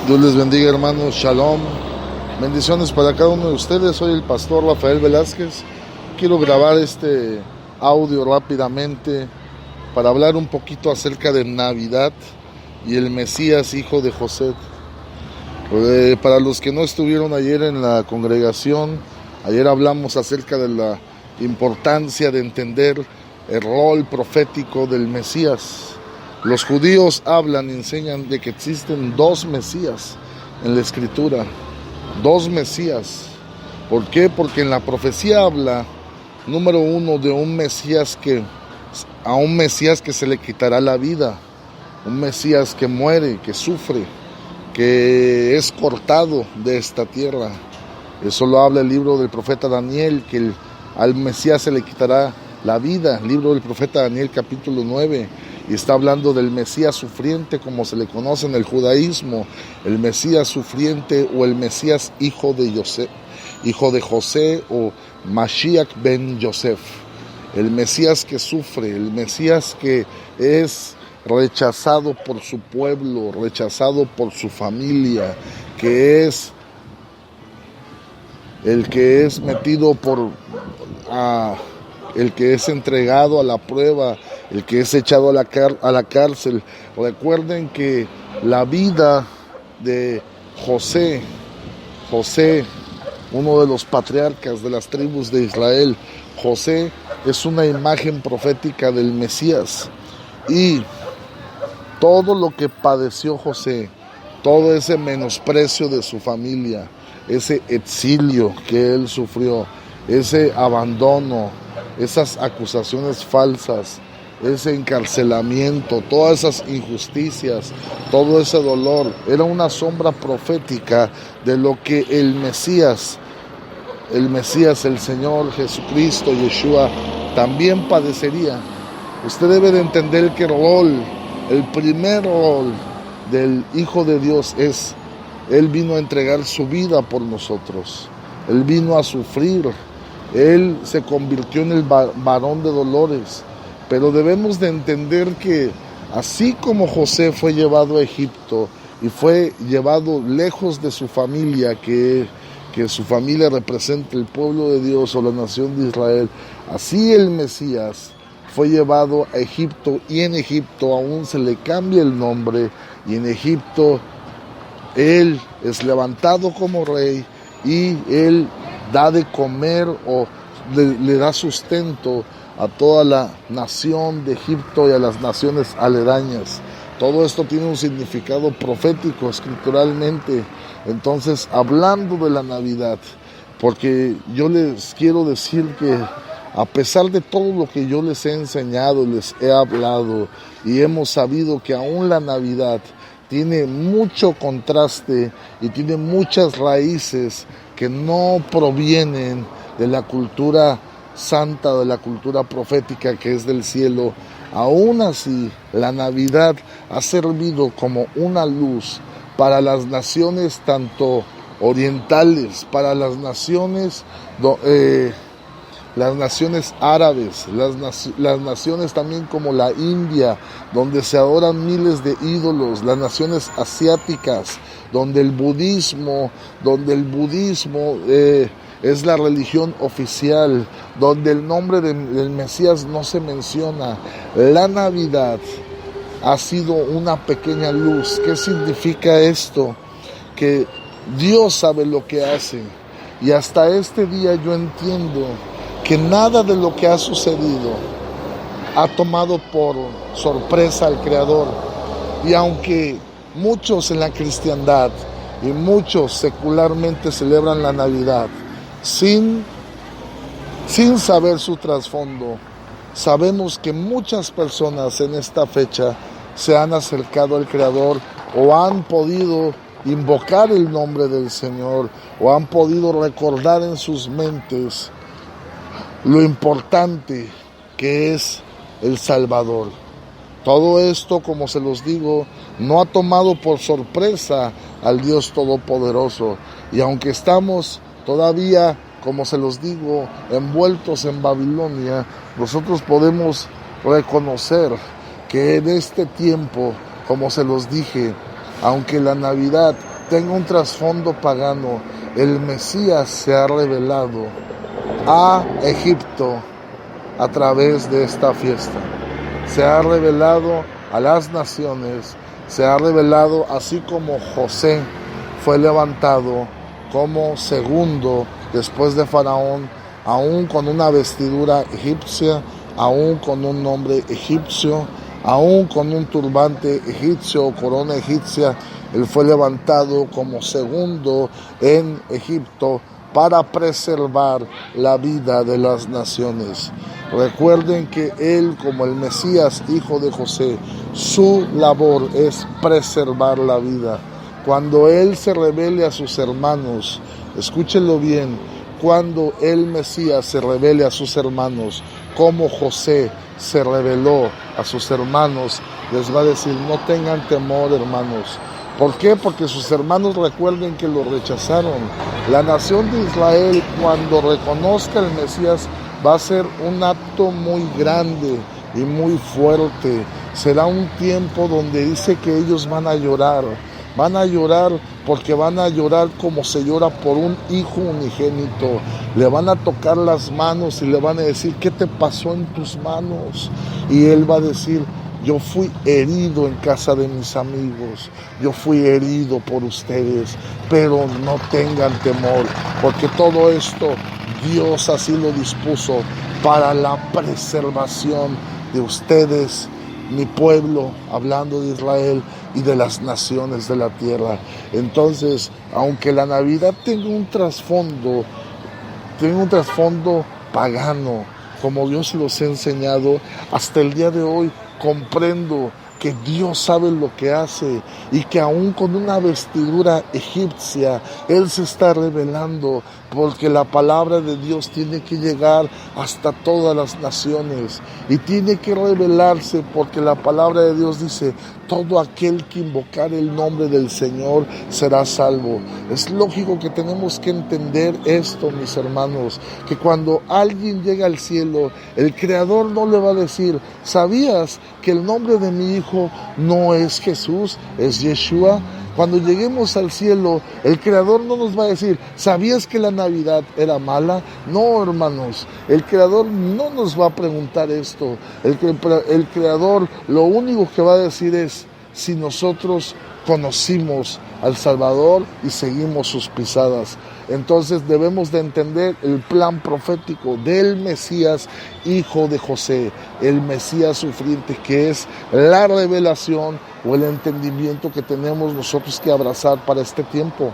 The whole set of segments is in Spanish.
Dios les bendiga, hermanos. Shalom. Bendiciones para cada uno de ustedes. Soy el pastor Rafael Velázquez. Quiero grabar este audio rápidamente para hablar un poquito acerca de Navidad y el Mesías, hijo de José. Para los que no estuvieron ayer en la congregación, ayer hablamos acerca de la importancia de entender el rol profético del Mesías. Los judíos hablan y enseñan de que existen dos Mesías en la Escritura. Dos Mesías. ¿Por qué? Porque en la profecía habla, número uno, de un Mesías a un Mesías que se le quitará la vida. Un Mesías que muere, que sufre, que es cortado de esta tierra. Eso lo habla el libro del profeta Daniel, que al Mesías se le quitará la vida. El libro del profeta Daniel, capítulo 9. Y está hablando del Mesías sufriente, como se le conoce en el judaísmo, el Mesías sufriente o el Mesías hijo de José o Mashiach ben Yosef. El Mesías que sufre, el Mesías que es rechazado por su pueblo, rechazado por su familia, que es el que es metido el que es entregado a la prueba, el que es echado a la cárcel. Recuerden que la vida de José, uno de los patriarcas de las tribus de Israel, José es una imagen profética del Mesías. Y todo lo que padeció José, todo ese menosprecio de su familia, ese exilio que él sufrió, ese abandono, esas acusaciones falsas, ese encarcelamiento, todas esas injusticias, todo ese dolor, era una sombra profética de lo que el Mesías, el Señor Jesucristo, Yeshua, también padecería. Usted debe de entender que el primer rol del Hijo de Dios es, Él vino a entregar su vida por nosotros, Él vino a sufrir, Él se convirtió en el varón de dolores. Pero debemos de entender que así como José fue llevado a Egipto y fue llevado lejos de su familia, que su familia representa el pueblo de Dios o la nación de Israel, así el Mesías fue llevado a Egipto, y en Egipto aún se le cambia el nombre, y en Egipto Él es levantado como rey y Él da de comer o le da sustento a toda la nación de Egipto y a las naciones aledañas. Todo esto tiene un significado profético escrituralmente. Entonces, hablando de la Navidad, porque yo les quiero decir que a pesar de todo lo que yo les he enseñado, les he hablado, y hemos sabido que aún la Navidad tiene mucho contraste y tiene muchas raíces que no provienen de la cultura santa, de la cultura profética que es del cielo. Aún así, la Navidad ha servido como una luz para las naciones tanto orientales, para las naciones árabes, las naciones también como la India, donde se adoran miles de ídolos, las naciones asiáticas, donde el budismo es la religión oficial, donde el nombre del Mesías no se menciona. La Navidad ha sido una pequeña luz. ¿Qué significa esto? Que Dios sabe lo que hace. Y hasta este día yo entiendo que nada de lo que ha sucedido ha tomado por sorpresa al Creador. Y aunque muchos en la cristiandad y muchos secularmente celebran la Navidad sin saber su trasfondo, sabemos que muchas personas en esta fecha se han acercado al Creador o han podido invocar el nombre del Señor o han podido recordar en sus mentes lo importante que es el Salvador. Todo esto, como se los digo, no ha tomado por sorpresa al Dios Todopoderoso. Y aunque estamos todavía, como se los digo, envueltos en Babilonia, nosotros podemos reconocer que en este tiempo, como se los dije, aunque la Navidad tenga un trasfondo pagano. El Mesías se ha revelado a Egipto a través de esta fiesta. Se ha revelado a las naciones, se ha revelado así como José fue levantado como segundo después de Faraón, aún con una vestidura egipcia, aún con un nombre egipcio, aún con un turbante egipcio o corona egipcia. Él fue levantado como segundo en Egipto para preservar la vida de las naciones. Recuerden que él, como el Mesías, hijo de José, su labor es preservar la vida. Cuando él se revele a sus hermanos, escúchenlo bien, cuando el Mesías se revele a sus hermanos, como José se reveló a sus hermanos, les va a decir: no tengan temor, hermanos. ¿Por qué? Porque sus hermanos, recuerden que lo rechazaron. La nación de Israel, cuando reconozca al Mesías, va a ser un acto muy grande y muy fuerte. Será un tiempo donde dice que ellos van a llorar. Van a llorar porque van a llorar como se llora por un hijo unigénito. Le van a tocar las manos y le van a decir: ¿qué te pasó en tus manos? Y él va a decir: yo fui herido en casa de mis amigos, yo fui herido por ustedes, pero no tengan temor, porque todo esto Dios así lo dispuso para la preservación de ustedes, mi pueblo, hablando de Israel y de las naciones de la tierra. Entonces, aunque la Navidad tenga un trasfondo pagano, como Dios se los ha enseñado, hasta el día de hoy comprendo que Dios sabe lo que hace y que aún con una vestidura egipcia, Él se está revelando, porque la palabra de Dios tiene que llegar hasta todas las naciones y tiene que revelarse, porque la palabra de Dios dice: todo aquel que invocar el nombre del Señor será salvo. Es lógico que tenemos que entender esto, mis hermanos, que cuando alguien llega al cielo, el Creador no le va a decir: ¿sabías que el nombre de mi hijo no es Jesús, es Yeshua? Cuando lleguemos al cielo, el Creador no nos va a decir: ¿sabías que la Navidad era mala? No, hermanos, el Creador no nos va a preguntar esto. El Creador lo único que va a decir es si nosotros conocimos al Salvador y seguimos sus pisadas. Entonces debemos de entender el plan profético del Mesías, hijo de José, el Mesías sufriente, que es la revelación o el entendimiento que tenemos nosotros que abrazar para este tiempo.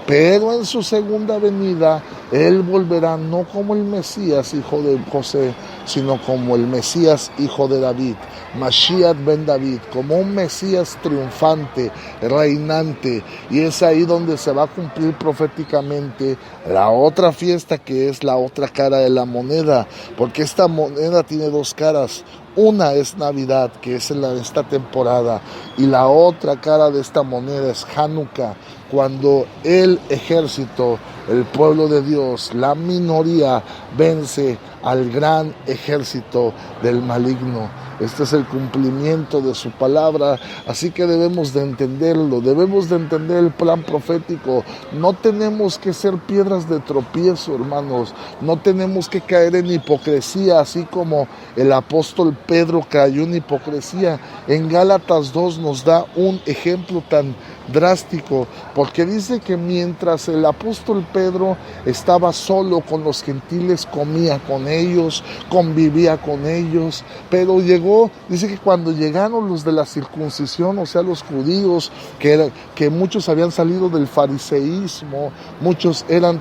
Pero en su segunda venida, Él volverá no como el Mesías, hijo de José, sino como el Mesías, hijo de David, Mashiach ben David, como un Mesías triunfante, reinante. Y es ahí donde se va a cumplir proféticamente la otra fiesta, que es la otra cara de la moneda, porque esta moneda tiene dos caras. Una es Navidad, que es en esta temporada, y la otra cara de esta moneda es Hanukkah, cuando el ejército, el pueblo de Dios, la minoría, vence al gran ejército del maligno. Este es el cumplimiento de su palabra, así que debemos de entenderlo, debemos de entender el plan profético. No tenemos que ser piedras de tropiezo, hermanos, no tenemos que caer en hipocresía, así como el apóstol Pedro cayó en hipocresía. En Gálatas 2 nos da un ejemplo tan drástico, porque dice que mientras el apóstol Pedro estaba solo con los gentiles, comía con ellos, convivía con ellos, pero dice que cuando llegaron los de la circuncisión, o sea, los judíos, que muchos habían salido del fariseísmo, muchos eran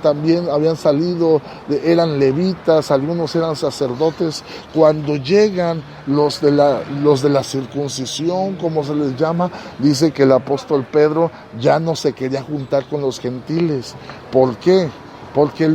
levitas, algunos eran sacerdotes. Cuando llegan los de la circuncisión, como se les llama, dice que el apóstol Pedro ya no se quería juntar con los gentiles. ¿Por qué? Porque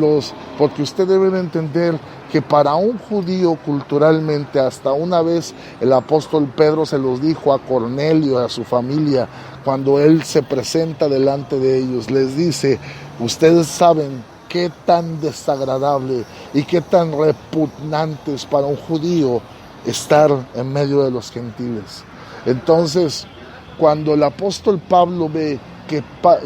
usted debe entender que para un judío culturalmente, hasta una vez el apóstol Pedro se los dijo a Cornelio, a su familia, cuando él se presenta delante de ellos, les dice: ustedes saben qué tan desagradable y qué tan repugnante es para un judío estar en medio de los gentiles. Entonces, cuando el apóstol Pablo ve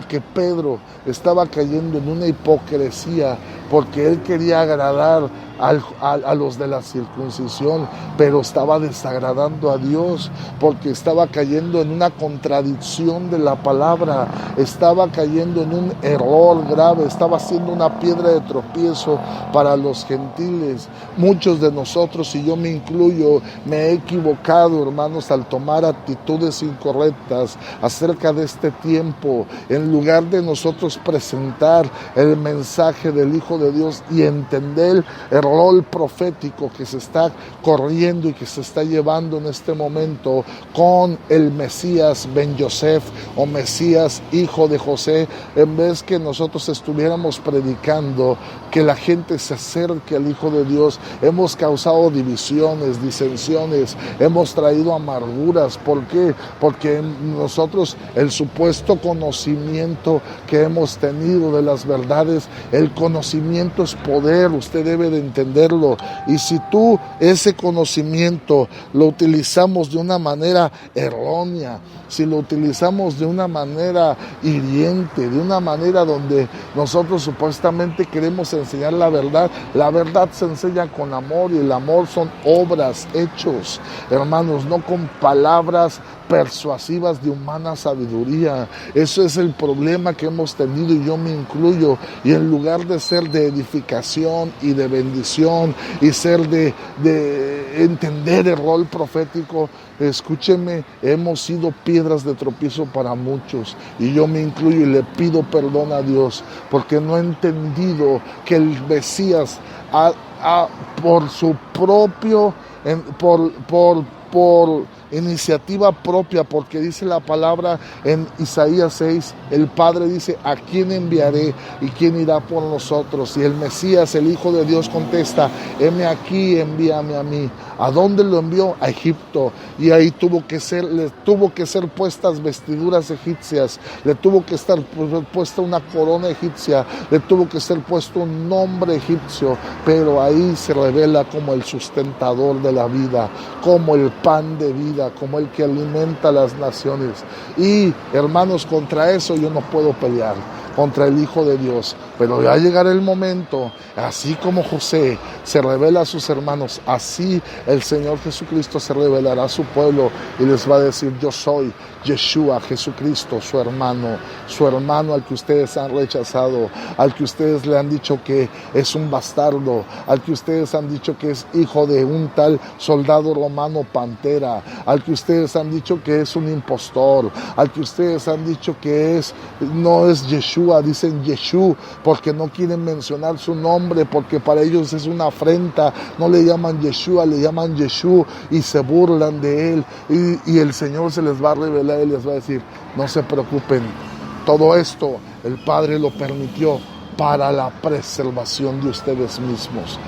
que Pedro estaba cayendo en una hipocresía porque él quería agradar a los de la circuncisión, pero estaba desagradando a Dios porque estaba cayendo en una contradicción de la palabra, estaba cayendo en un error grave, estaba siendo una piedra de tropiezo para los gentiles. Muchos de nosotros, y yo me incluyo, me he equivocado, hermanos, al tomar actitudes incorrectas acerca de este tiempo. En lugar de nosotros presentar el mensaje del Hijo de Dios y entender el rol profético que se está corriendo y que se está llevando en este momento con el Mesías Ben Yosef, o Mesías hijo de José, en vez que nosotros estuviéramos predicando que la gente se acerque al Hijo de Dios, hemos causado divisiones, disensiones, hemos traído amarguras. ¿Por qué? Porque nosotros, el supuesto conocimiento que hemos tenido de las verdades, el conocimiento es poder, usted debe de entenderlo. Y si tú ese conocimiento lo utilizamos de una manera errónea, si lo utilizamos de una manera hiriente, de una manera donde nosotros supuestamente queremos enseñar la verdad se enseña con amor, y el amor son obras, hechos, hermanos, no con palabras persuasivas de humana sabiduría. Eso es el problema que hemos tenido, y yo me incluyo. Y en lugar de ser de edificación y de bendición y ser de entender el rol profético, escúcheme, hemos sido piedras de tropiezo para muchos, y yo me incluyo, y le pido perdón a Dios porque no he entendido que el Mesías por su propio, por iniciativa propia, porque dice la palabra en Isaías 6, el Padre dice: ¿a quién enviaré y quién irá por nosotros? Y el Mesías, el Hijo de Dios, contesta: heme aquí, envíame a mí. ¿A dónde lo envió? A Egipto. Y ahí le tuvo que ser puestas vestiduras egipcias, le tuvo que estar puesta una corona egipcia, le tuvo que ser puesto un nombre egipcio, pero ahí se revela como el sustentador de la vida, como el pan de vida, como el que alimenta a las naciones. Y hermanos, contra eso yo no puedo pelear, contra el Hijo de Dios, pero va a llegar el momento, así como José se revela a sus hermanos, así el Señor Jesucristo se revelará a su pueblo y les va a decir: yo soy Yeshua, Jesucristo, su hermano al que ustedes han rechazado, al que ustedes le han dicho que es un bastardo, al que ustedes han dicho que es hijo de un tal soldado romano Pantera, al que ustedes han dicho que es un impostor, al que ustedes han dicho que no es Yeshua, dicen Yeshú, porque no quieren mencionar su nombre, porque para ellos es una afrenta, no le llaman Yeshua, le llaman Yeshú, y se burlan de él, y el Señor se les va a revelar y les va a decir: no se preocupen, todo esto el Padre lo permitió para la preservación de ustedes mismos,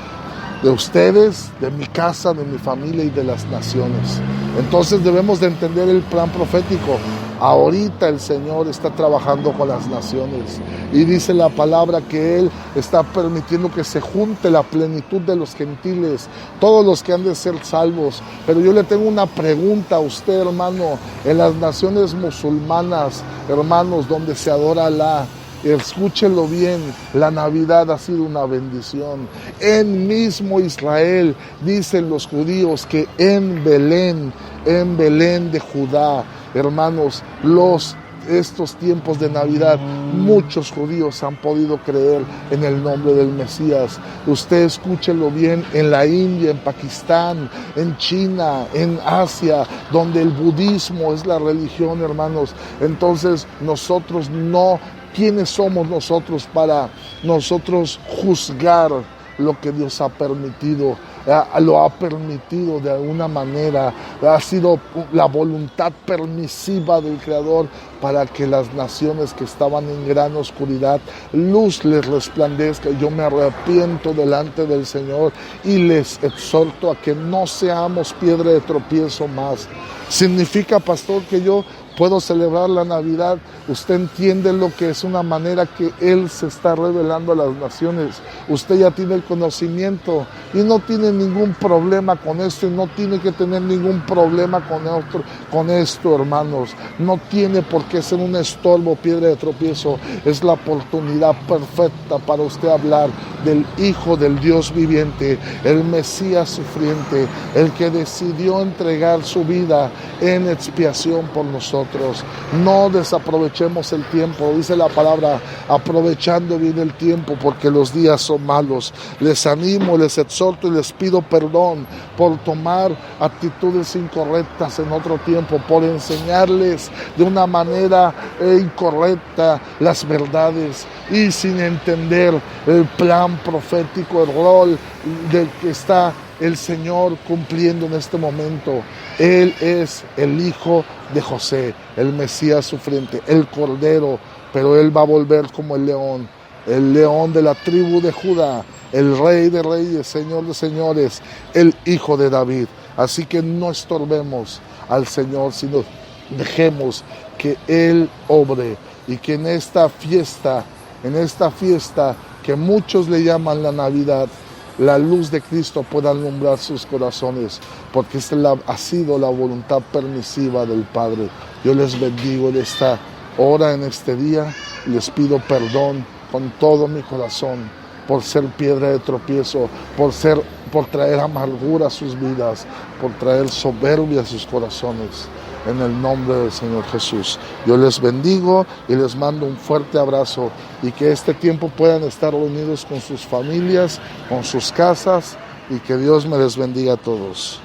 de ustedes, de mi casa, de mi familia y de las naciones. Entonces debemos de entender el plan profético. Ahorita el Señor está trabajando con las naciones, y dice la palabra que Él está permitiendo que se junte la plenitud de los gentiles, todos los que han de ser salvos. Pero yo le tengo una pregunta a usted, hermano. En las naciones musulmanas, hermanos, donde se adora a Alá, escúchenlo bien, la Navidad ha sido una bendición. En mismo Israel dicen los judíos que en Belén de Judá, hermanos, estos tiempos de Navidad, muchos judíos han podido creer en el nombre del Mesías. Usted escúchelo bien, en la India, en Pakistán, en China, en Asia, donde el budismo es la religión, hermanos. Entonces nosotros ¿quiénes somos nosotros para nosotros juzgar lo que Dios ha permitido? Lo ha permitido de alguna manera, ha sido la voluntad permisiva del Creador para que las naciones que estaban en gran oscuridad, luz les resplandezca. Yo me arrepiento delante del Señor y les exhorto a que no seamos piedra de tropiezo más. ¿Significa, pastor, que yo puedo celebrar la Navidad. Usted entiende lo que es una manera que Él se está revelando a las naciones. Usted ya tiene el conocimiento y no tiene ningún problema con esto y no tiene que tener ningún problema con esto, hermanos. No tiene por qué ser un estorbo, piedra de tropiezo. Es la oportunidad perfecta para usted hablar del Hijo del Dios viviente, el Mesías sufriente, el que decidió entregar su vida en expiación por nosotros. No desaprovechemos el tiempo, dice la palabra, aprovechando bien el tiempo, porque los días son malos. Les animo, les exhorto y les pido perdón por tomar actitudes incorrectas en otro tiempo, por enseñarles de una manera incorrecta las verdades y sin entender el plan profético, el rol del que está el Señor cumpliendo en este momento. Él es el Hijo de José, el Mesías sufriente, el Cordero, pero Él va a volver como el león de la tribu de Judá, el Rey de reyes, Señor de señores, el Hijo de David. Así que no estorbemos al Señor, sino dejemos que Él obre y que en esta fiesta que muchos le llaman la Navidad, la luz de Cristo pueda alumbrar sus corazones, porque esta ha sido la voluntad permisiva del Padre. Yo les bendigo en esta hora, en este día, y les pido perdón con todo mi corazón por ser piedra de tropiezo, por traer amargura a sus vidas, por traer soberbia a sus corazones. En el nombre del Señor Jesús, yo les bendigo y les mando un fuerte abrazo, y que este tiempo puedan estar reunidos con sus familias, con sus casas, y que Dios me les bendiga a todos.